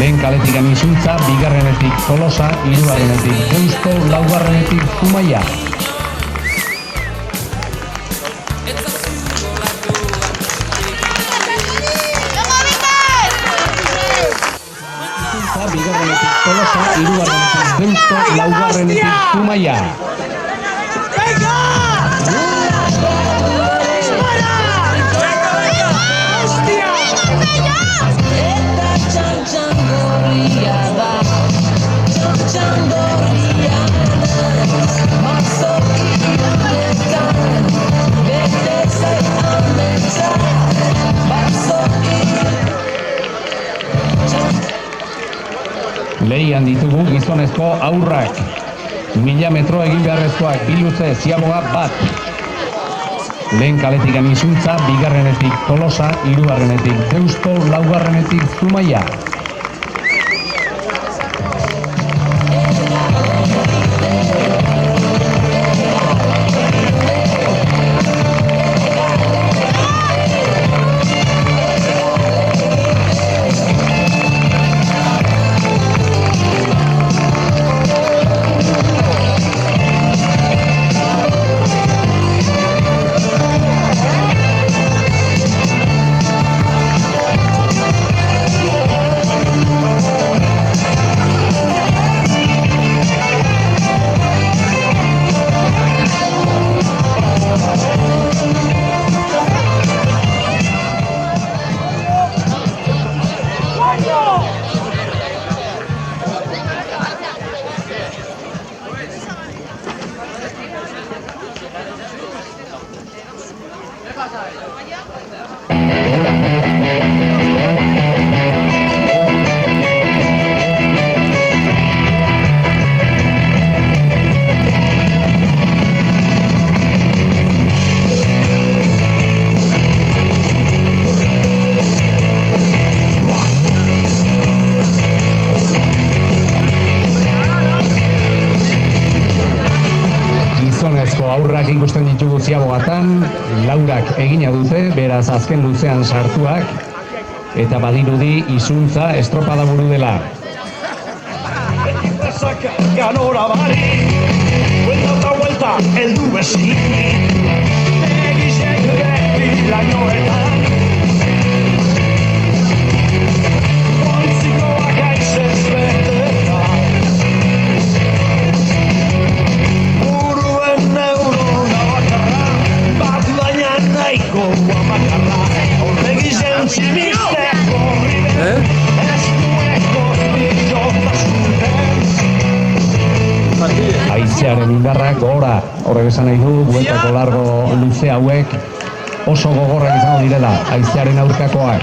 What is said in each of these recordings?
Lehen kaletik Anizuntza, bigarrenetik Tolosa, hirugarrenetik Deusto, laugarrenetik Zumaia. Bigarrenetik Tolosa, hirugarrenetik Deusto, laugarrenetik Zumaia. Lehian ditugu gizonezko aurrak. 1000 metro egin beharrezkoak, biluze ziaboga bat. Lehen kaletik Anizuntza, bigarrenetik Tolosa, hirugarrenetik Deusto, laugarrenetik Zumaia. Aurrak ikusten ditugu ziabogatan, laurak egina dute, beraz azken luzean sartuak, eta badirudi Izuntza estropada buru dela. Ganora bari, vuelta otra vuelta, el du besi, egizek beti lainoetan, kontzikoak aizez beteta. Haizearen indarrak gora, horrek esan nahi du, bueltako largo luze hauek oso gogorrak izango direla, haizearen aurkakoak.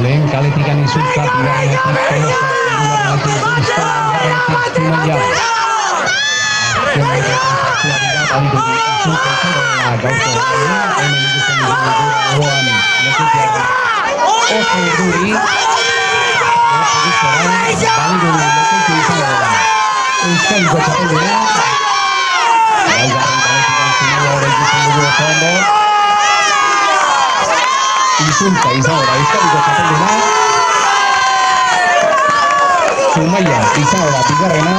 Lehen kaletik Anizuntza, bigarrenetik Tolosa, hirugarrenetik Deusto, laugarrenetik Zumaia. Azken badirudi Izuntza izango gaurko hemen ikusten dugu gogoan lekutiarra oso urduri, badirudi lekutu izango dela. Euskadiko txapelduna, laugarren kaletik Zumaia hori ikusten dugu oso ondo. Izuntza izango da Euskadiko txapelduna, Zumaia izango da bigarrena,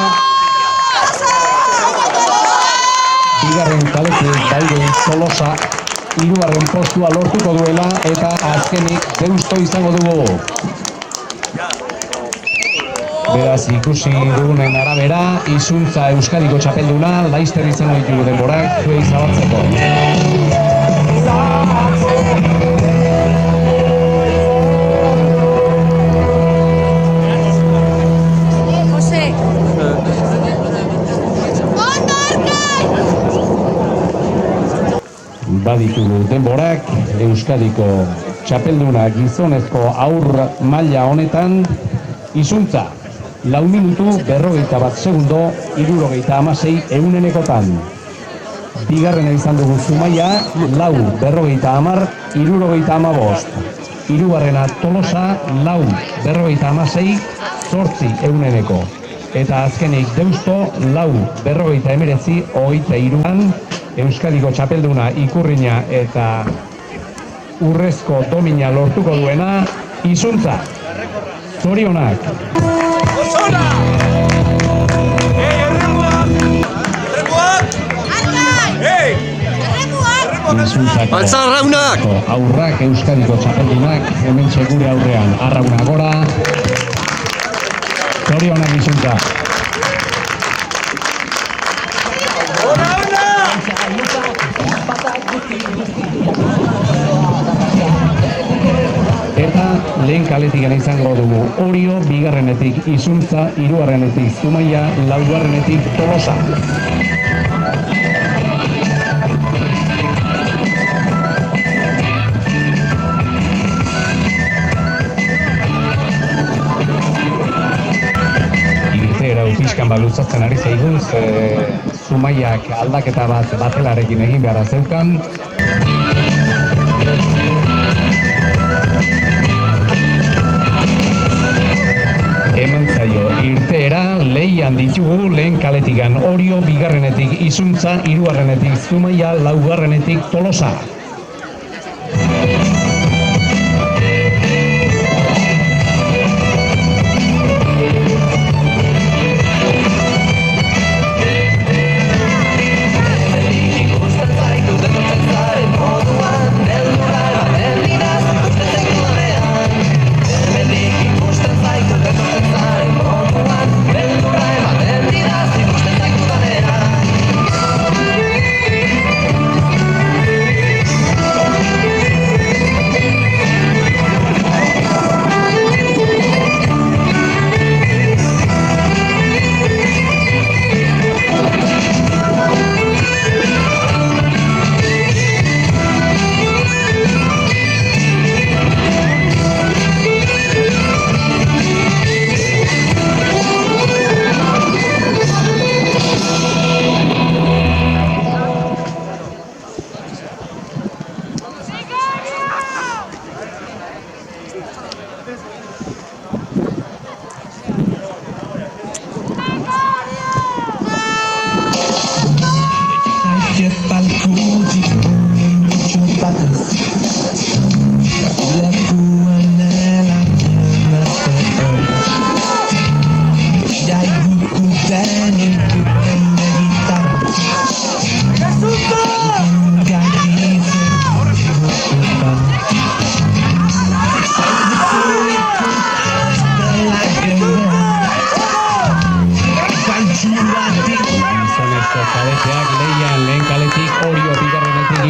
bigarren kaletik daude Tolosa, hirugarren postua lortuko duela eta azkenik Deusto izango dugu. Beraz, ikusi dugunen arabera, Izuntza Euskadiko txapelduna, laizter izango ditugu denborak, zuei zabaltzeko. Baditugu denborak, Euskadiko txapelduna gizonezko aur maila honetan, Izuntza, 4 minutu 51 segundo, 76 ehunenekotan. Bigarrena izan dugu Zumaia, 4 50 75. Hirugarrena Tolosa, 4 56 8 ehuneneko. Eta azkenik Deusto, 4 19 23an, Euskadiko txapelduna Ikurrina eta urrezko domina lortuko duena, Izuntza. Zorionak! Altzarraunak! Aurrak Euskadiko txapeldunak, hemen txegure aurrean, arrauna gora. Zorionak Izuntza! Eta lehen kaletik izango dugu Orio, bigarrenetik Izuntza, hirugarrenetik Zumaia, laugarrenetik Tolosa. Irteera pixkan balutzatzen ari zaiguz, Zumaiak aldaketa bat batelarekin egin beharra zeukan. Eman zaio irteera, lehian ditugu lehen kaletikan Orio, bigarrenetik Izuntza, hirugarrenetik Zumaia, laugarrenetik Tolosa.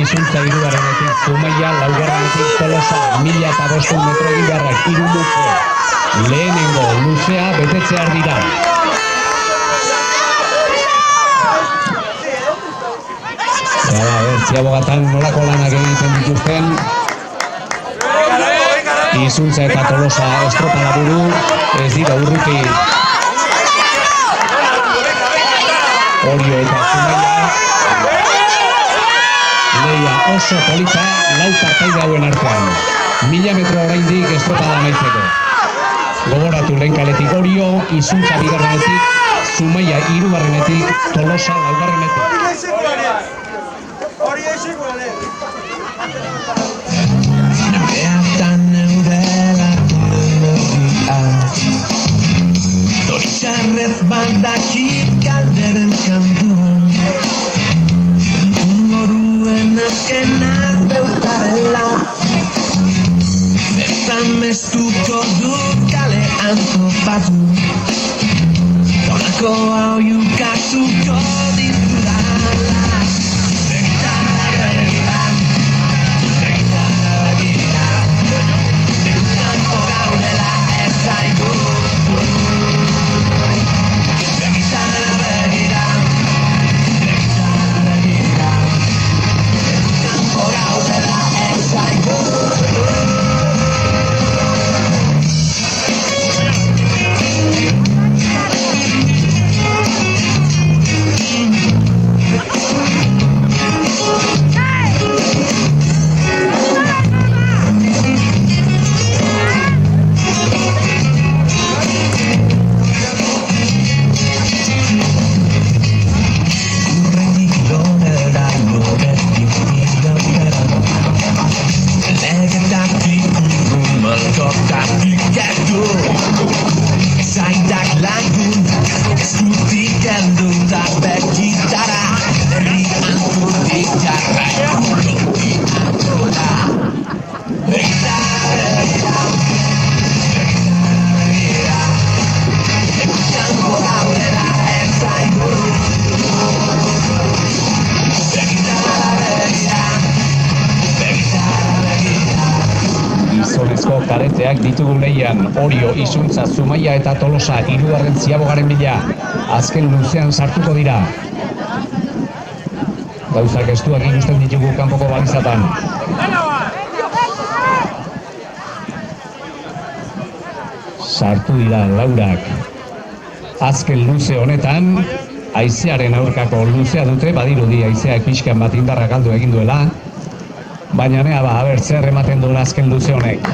Izuntza, hirugarrenetik Zumaia, laugarrenetik Tolosa, 1005 metro egin beharrak, 3 luze. Lehenengo luzea betetzear dira. Ziabogatan nolako lanak egiten dituzten. Izuntza eta Tolosa estropada buru, ez dira urruti. Orio eta Zumaia. Leia oso polita, lau partaide hauen artean. 1000 metro oraindik estropada amaitzeko. Gogoratu lehen kaletik Orio, Izuntza bigarrenetik, Zumaia hirugarrenetik, Tolosa laugarrenetik. Doritxarrez bandakit galderen kantuan. Azken azte amestuko dut kalean topatu Donako hau jukatuko ditudala Begitara begira Begitara begira Kanpo gaudela ez zaigu Begitara begira Begitara begira Kanpo gaudela ez zaigu Zaitak lagunak eskutik heldu da begitara Herri antutik jarra ekolotik antola Begitara begira Begitara begira Kanpo gaudela ez zaigu Begitara begira Begitara begira Gizonezko kareteak ditugu lehian, Orio, Izuntza, Zumaia eta Tolosa, hirugarren ziabogaren bila, azken luzean sartuko dira. Gauzak estuak ikusten ditugu kanpoko balizatan. Sartu dira laurak. Azken luze honetan, haizearen aurkako luzea dute, badirudi haizeak pixkan bat indarra galdu egin duela, baina nea aber zer ematen duen azken luze honek.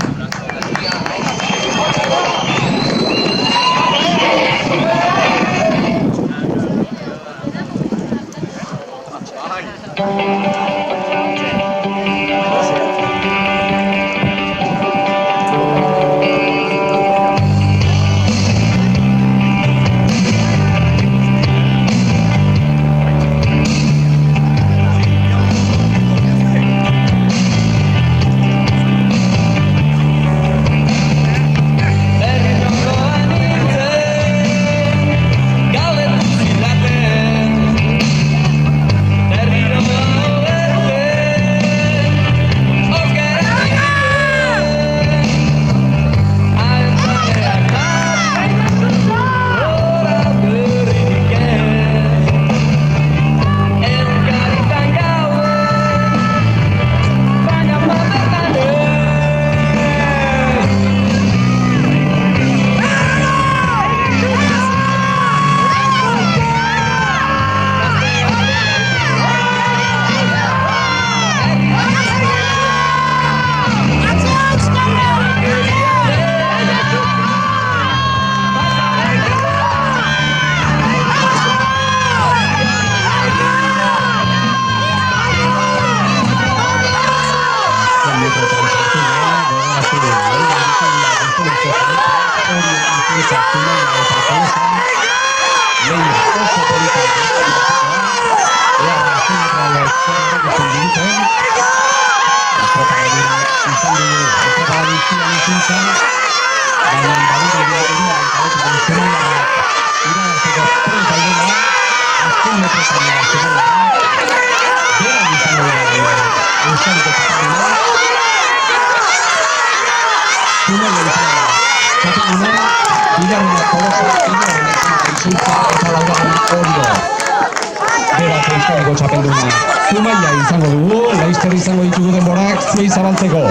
Zumaia izango dugu, laizter izango ditugu denborak zuei zabaltzeko.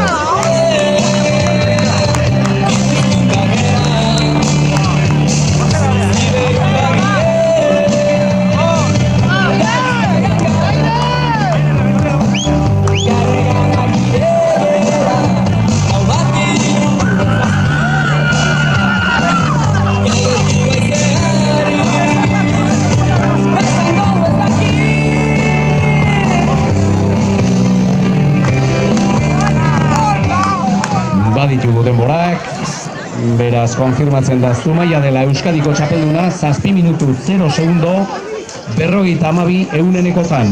Baditugu denborak, beraz konfirmatzen da Zumaia dela Euskadiko txapelduna 7 minutu 0 segundo 52 eunenekotan.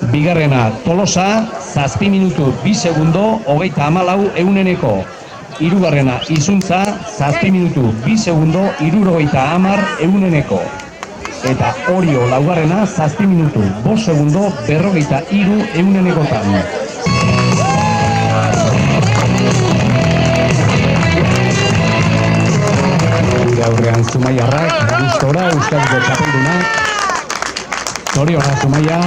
Bigarrena Tolosa 7 minutu 2 segundo 34 euneneko. hirugarrena izuntza, 7 minutu, 2 segundo, 70 Eta Orio laugarrena, 7 minutu, 5 segundo, 43 Gure aurrean Zumaiarrak, gustora, Euskadiko txapelduna. Zoriona Zumaia.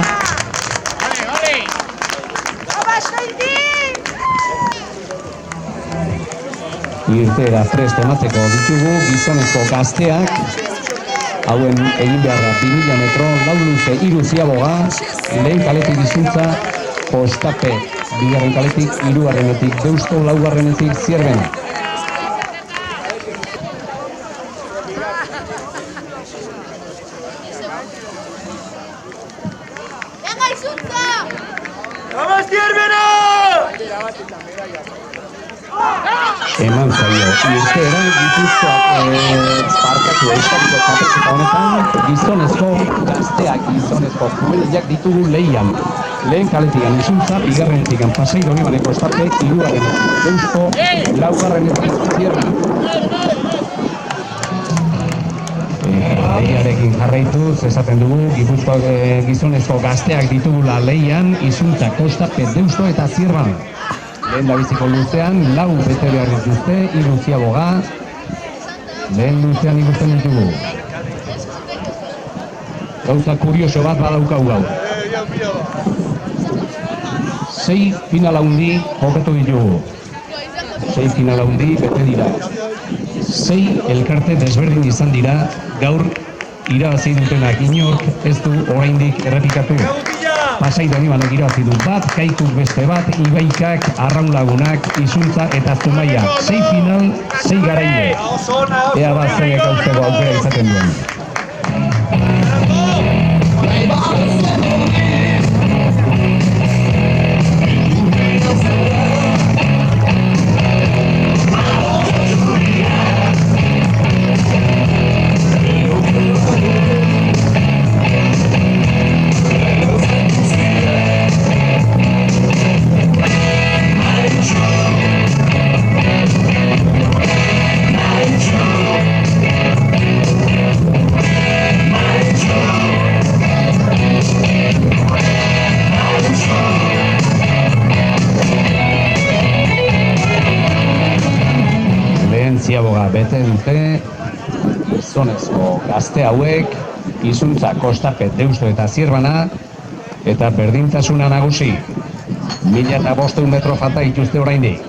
Irteera prest emateko ditugu gizonezko gazteak. Hauen egin beharra 2000 metro, lau luze, 3 ziaboga, lehen kaletik izuntza, Kostape, bigarren kaletik, 3. Deusto, 4. Zierbena. Eman zaio, irteera Gipuzkoak parkatu Euskadiko txapelketa honetan, gizonezko gazteak, gizonezko juvenilak ditugu lehian. Lehen kaletikan izuntza, bigarrenetikan Pasai Donibaneko Kostape, 3. Deusto, 4. Zierra. Lehiarekin jarraituz, esaten dugu, Gipuzkoak gizonezko gazteak ditugula lehian, izuntza, Kostape, Deusto eta Zierran. Lehen dabiziko luzean, 4 bete behar dituzte, 3 ziaboga. Lehen luzean ikusten ditugu. Gauza kurioso bat badaukau gau. 6 final handi jokatu ditugu. 6 final handi bete dira. 6 elkarte desberdin izan dira, gaur irabazi dutenak inork ez du oraindik errepikatu. Pasai Donibanek irabazi du bat, Kaikuk beste bat, Ibaikak, Arraun Lagunak, Izuntza eta Zumaia. 6 final, 6 garaile. Ea bat zeinek hauzteko aukera izaten duen. Ziaboga bete dute, gizonezko gazte hauek, Izuntza, Kostape, Deusto eta Zierbana, eta berdintasuna nagusi. 1500 metro falta dituzte oraindik.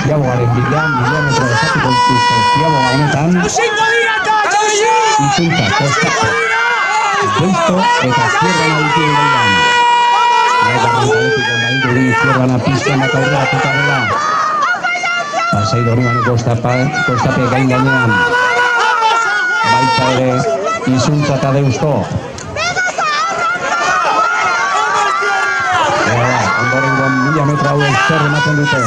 Ziabogaren bidean, 1000 metro esatuko dituzte Ziaboga honetan. Izuntza, Kostape, Deusto eta Zierbana ditugu lehian. Gaigarren galetik ondaindu Zierbana pizten bat aurrera tutarela. Pasai Donibane kostape gainean baita ere Izuntza eta Deusto. Ondorengo 1000 metro hauek zer ematen duten.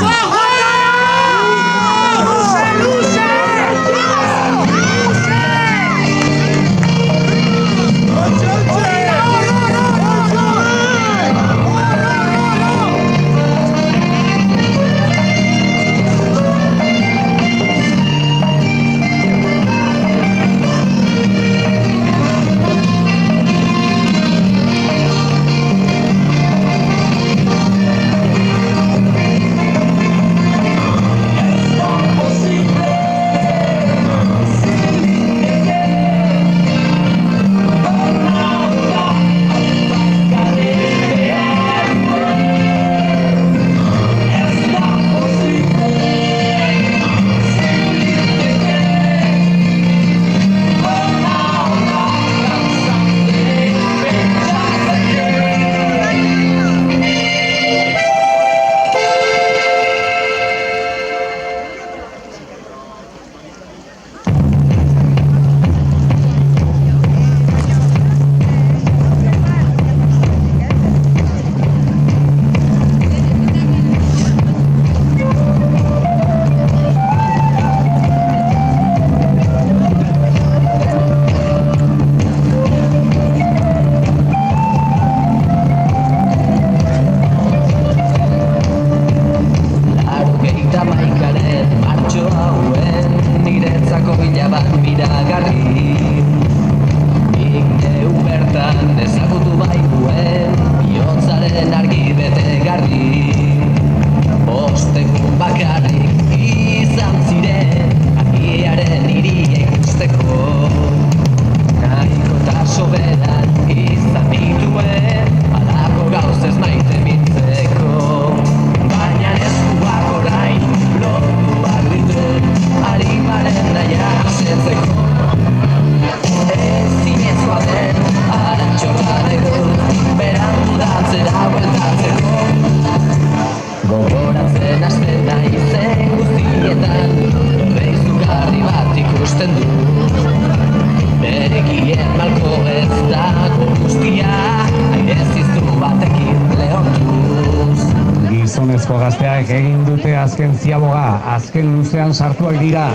Gazteak egin dute azken ziaboga, azken luzean sartuak dira.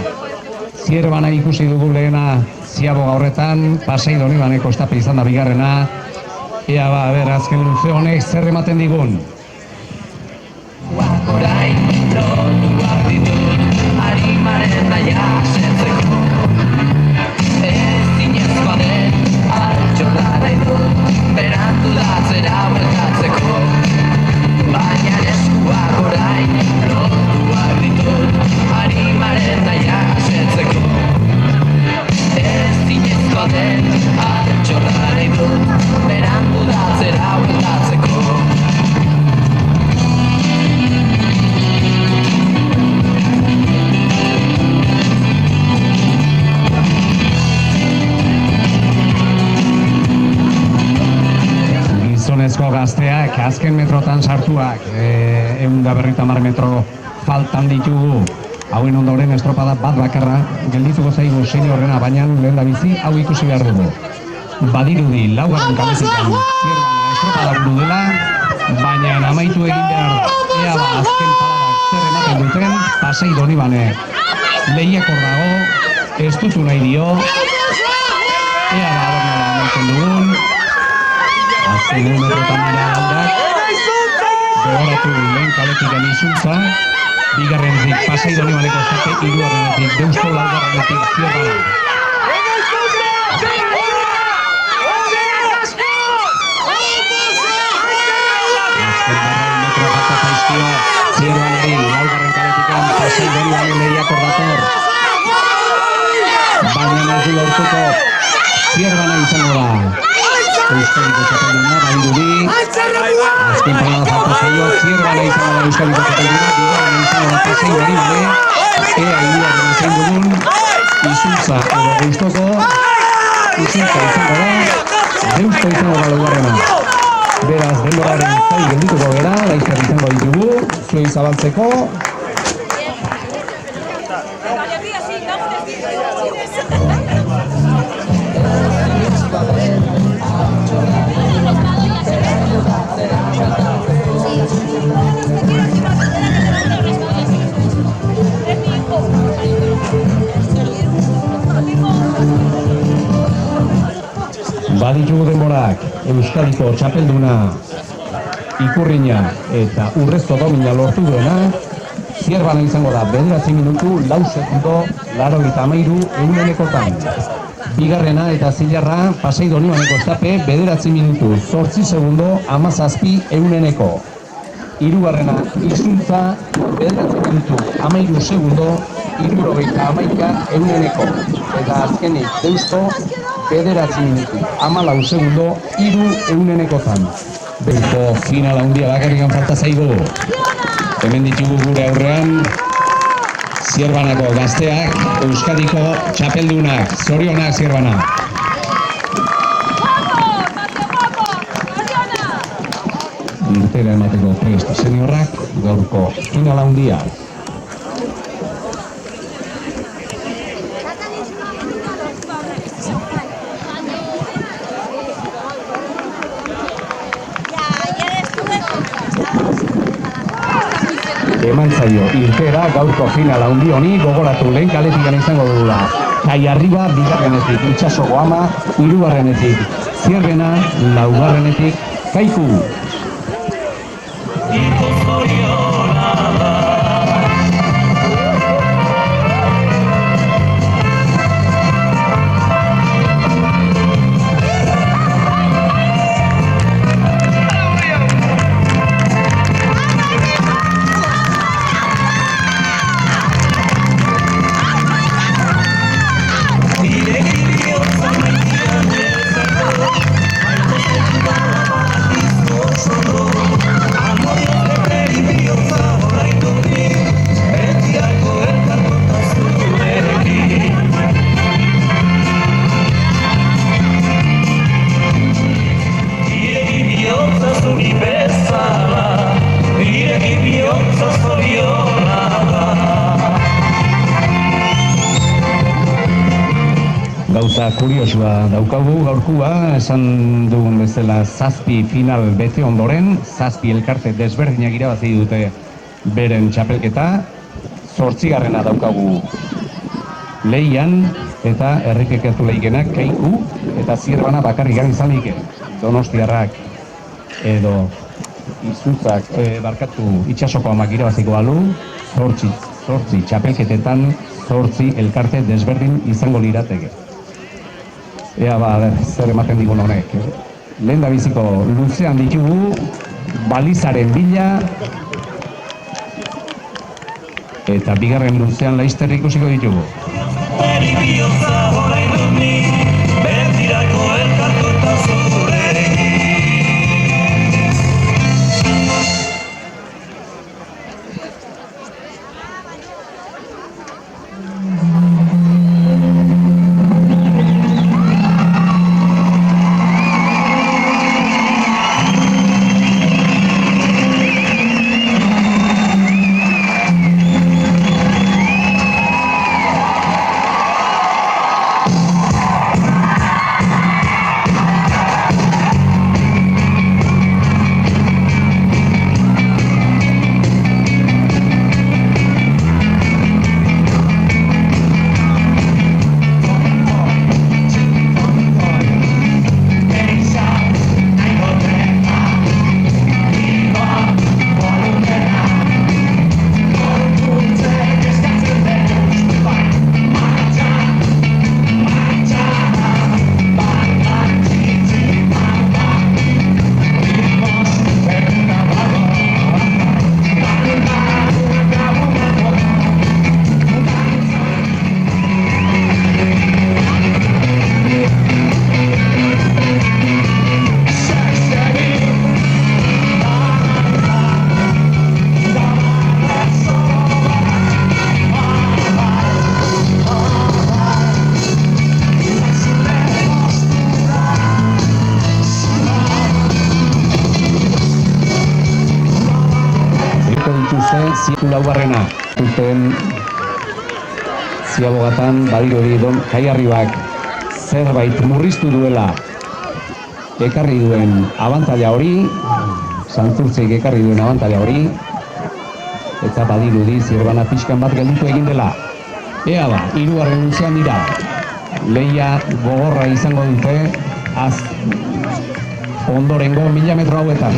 Zierbana ikusi dugu lehena ziaboga horretan, Pasai Donibane kostape izan da bigarrena. Ea ber, azken luze honek zer ematen digun. Gazteak azken metrotan sartuak, 150 metro faltan ditugu. Hauen ondoren estropada bat bakarra geldituko zaigu seniorrena, baina lehen da bizi hau ikusi behar dugu. Badirudi laugarren kalezikan Zierbana estropada buru dela, baina amaitu egin behar da. Ea azken paradak zer ematen duten. Pasai Donibane lehiakor dago, ez dutu nahi dio. Ea adornola amaitzen dugun. Azken metrotan dira handak, gogoratu lehen kaletikan Izuntza, bigarrenetik Pasai Donibane kostape, hirugarrenetik Deusto, laugarrenetik Zierbana. Azken barraun metro falta zaizkio Zierbanari, laugarren kaletikan Pasai Donibane lehiakor dator. Baina ez du lortuko Zierbana izango da. Euskadiko txapelduna, badirudi. Azken parada falta zaio, Zierbana izango da Euskadiko txapelduna, bigarren izango da Pasai Donibane. Ea hirugarren izan dugun, Izuntza edo Deustoko. Izuntza izango da, Deusto izango da laugarrena. Beraz, denboraren zai geldituko gara, laizzer izango ditugu, zuei zabaltzeko. Baditugu denborak, Euskadiko txapelduna Ikurriña eta Urrezko domina lortu duena, Zierbana izango da 9 minutu, 4 segundo, 93 Bigarrena eta Zilarra Pasai Donibaneko estape 9 minutu, 8 segundo, 17 Hirugarrena Izuntza 9 minutu, 13 segundo, 71 Eta azkenik Deusto 9 minutu, 14 segundo, 3 Beko finala handia bakarrikan falta zaigu. Hemen ditugu gure aurrean Zierbanako gazteak, Euskadiko txapeldunak. Zorionak, Zierbana. Irtera emateko prest seniorrak, gaurko finala handia. Eman zaio irtera gaurko final handi honi, gogoratu lehen kaletikan izango dugula. Kai Arriba bigarrenetik, Itxaso Goama hirugarrenetik, Zierbena laugarrenetik, Kaiku. Gauza kuriosua daukagu gaurkua, esan dugun bezala 7 final bete ondoren, 7 elkarte desberdinak irabazi dute beren txapelketa, 8garrena daukagu Leian eta errikekertu leikenak Kaiku eta Zierbana bakarrik izan leike. Donostiarrak edo Izuzak Itxasoko Amak irabaziko balu, 8 txapelketetan 8 elkarte desberdin izango lirateke. Ea zer ematen digun honek. Lehen da biziko luzean ditugu, balizaren bila, eta bigarren luzean laizter ikusiko ditugu. Ziabogatan badirudi Kaiarribak zerbait murriztu duela ekarri duen abantaila hori, Santurtzik ekarri duen abantaila hori, eta badirudi Zirbana pixkan bat gelditu egin dela. Ea ba, 3. luzean dira. Lehia gogorra izango dute ondorengo 1000 metro hauetan.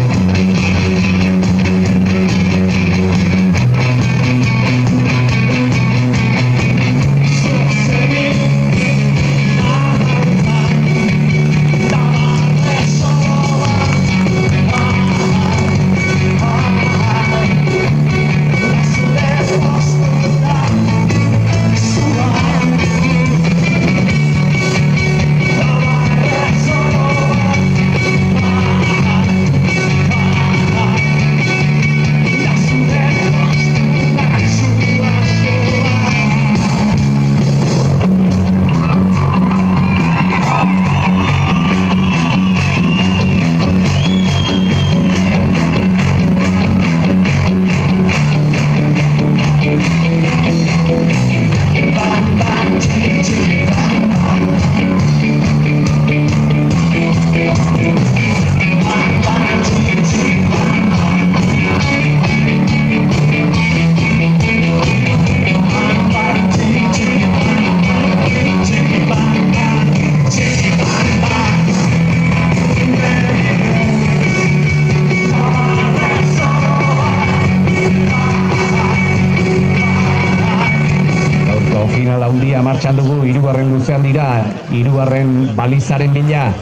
Martxan dugu 3. luzean dira, 3. balizaren bila,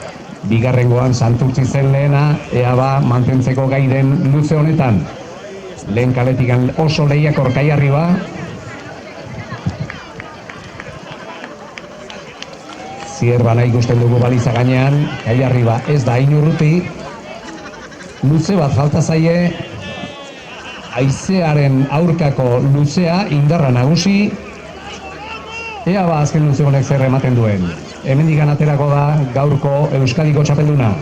2. Santurtzi zen lehena, ea ba mantentzeko gai den luze honetan. Lehen kaletik oso lehiakor Kaiarriba. Zirbana ikusten dugu baliza gainean, Kaiarriba ez da hain urruti. Luze bat falta zaie, haizearen aurkako luzea, indarra nagusi. Ea ba azken luze honek zer ematen duen. Hemendik aterako da gaurko Euskadiko txapelduna.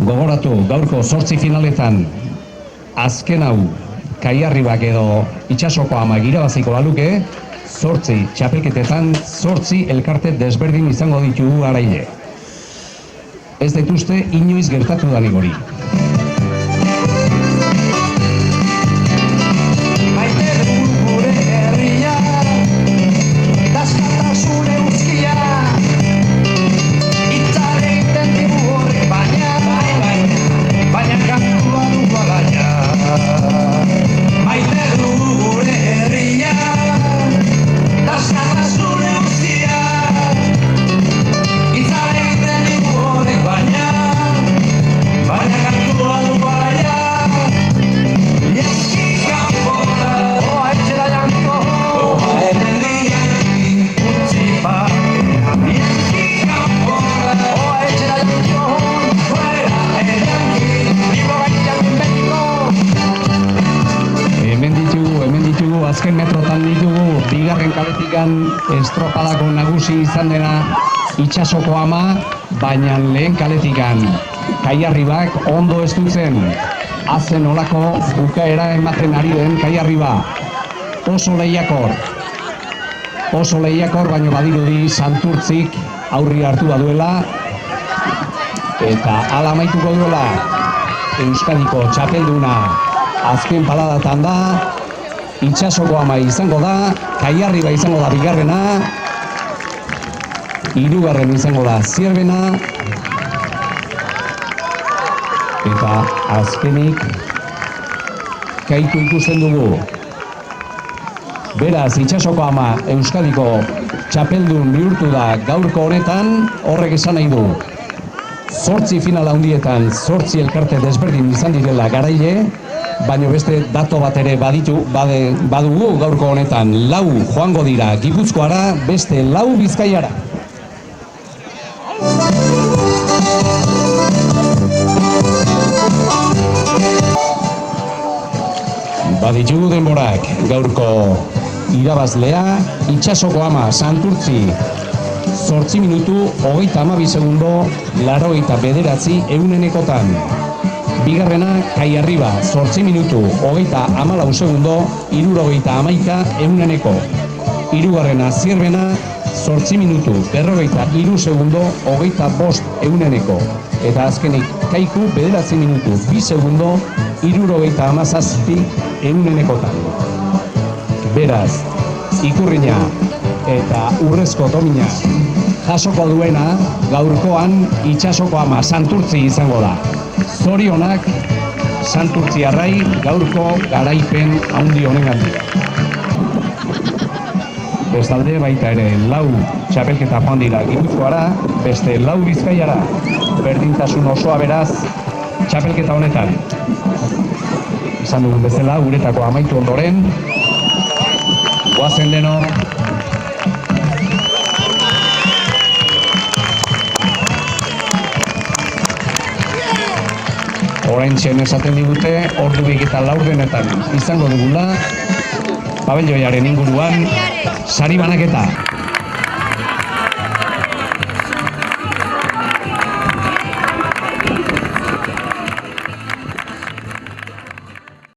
Gogoratu, gaurko 8 finaletan azken hau Kaiarribak edo Itsasoko Amak irabaziko baluke, 8 txapelketetan 8 elkarte desberdin izango ditugu garaile. Ez dut uste inoiz gertatu danik hori. Azken metrotan ditugu, 2. kaletikan estropadako nagusi izan dena Itsasoko Ama, baina lehen kaletikan Kaiarribak ondo ez dutzen. Azen olako bukaera ematen ari den Kaiarriba. Oso lehiakor, baina badirudi Santurtzik aurri hartu baduela eta hala amaituko duela Euskadiko txapelduna. Azken paladatan da, Itsasoko Ama izango da, Kaiarriba izango da 2. 3. izango da Zierbena, eta azkenik Kaiku ikusten dugu. Beraz, Itsasoko Ama Euskadiko txapeldun bihurtu da gaurko honetan, horrek esan nahi du 8 final handietan 8 elkarte desberdin izan direla garaile, baina beste dato bat ere badugu gaurko honetan. 4 joango dira Gipuzkoara, beste 4 Bizkaiara. Baditugu denborak, gaurko irabazlea, Itsasoko Ama, Santurtzi, 8 minutu, 32 segundo, 89 eunenekotan. Bigarrena, Kaiarriba, 8 minutu, 34 segundo, 71 euneneko. Hirugarrena, Zierbena, 8 minutu, 43 segundo, 25 euneneko. Eta azkenik, Kaiku, 9 minutu, 2 segundo, 77 eunenekotan. Beraz, Ikurrina eta Urrezko Domina jasoko duena gaurkoan Itsasoko Ama Santurtzi izango da. Zorionak Santurtziarrai gaurko garaipen handi honengandik. Bestalde baita ere 4 txapelketa joan dira Gipuzkoara, beste 4 Bizkaiara. Berdintasun osoa beraz txapelketa honetan. Izan dugun bezala, guretako amaitu ondoren, goazen denok. Oraintxen esaten digute, ordu 2:04 izango dugula, pabelloiaren inguruan, sari banaketa.